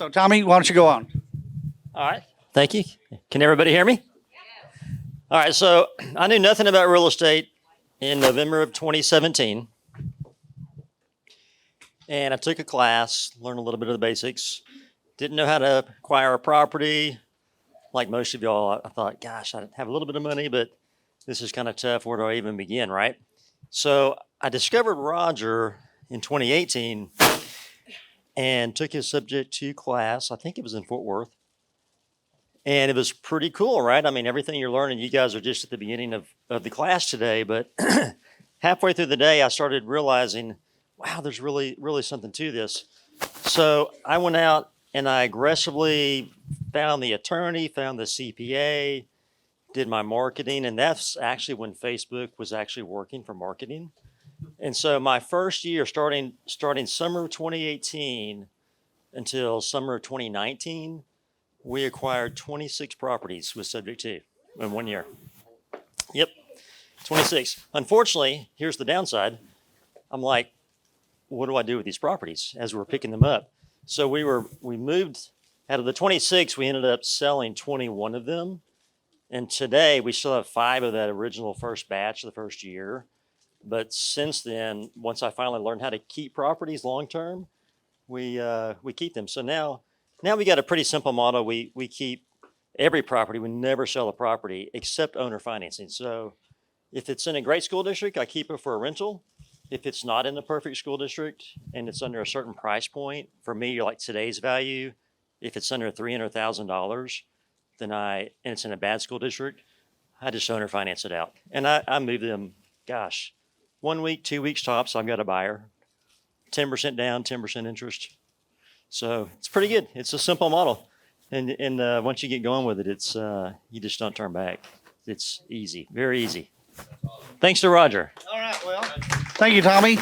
So Tommy, why don't you go on? All right. Thank you. Can everybody hear me? All right. So I knew nothing about real estate in November of 2017. And I took a class, learned a little bit of the basics. Didn't know how to acquire a property. Like most of y'all, I thought, gosh, I have a little bit of money, but this is kind of tough. Where do I even begin, right? So I discovered Roger in 2018 and took his Subject 2 class. I think it was in Fort Worth. And it was pretty cool, right? I mean, everything you're learning, you guys are just at the beginning of the class today. But halfway through the day, I started realizing, wow, there's really, really something to this. So I went out and I aggressively found the attorney, found the CPA, did my marketing. And that's actually when Facebook was actually working for marketing. And so my first year, starting summer of 2018 until summer of 2019, we acquired 26 properties with Subject 2 in 1 year. Yep, 26. Unfortunately, here's the downside. I'm like, what do I do with these properties as we're picking them up? So we moved out of the 26, we ended up selling 21 of them. And today we still have 5 of that original first batch of the first year. But since then, once I finally learned how to keep properties long term, we keep them. So now we got a pretty simple model. We keep every property. We never sell a property except owner financing. So if it's in a great school district, I keep it for a rental. If it's not in the perfect school district and it's under a certain price point, for me, like today's value, if it's under $300,000, and it's in a bad school district, I just owner finance it out. And I move them, gosh, 1 week, 2 weeks tops, I've got a buyer. 10% down, 10% interest. So it's pretty good. It's a simple model. And once you get going with it, it's you just don't turn back. It's easy, very easy. Thanks to Roger. All right, well, thank you, Tommy.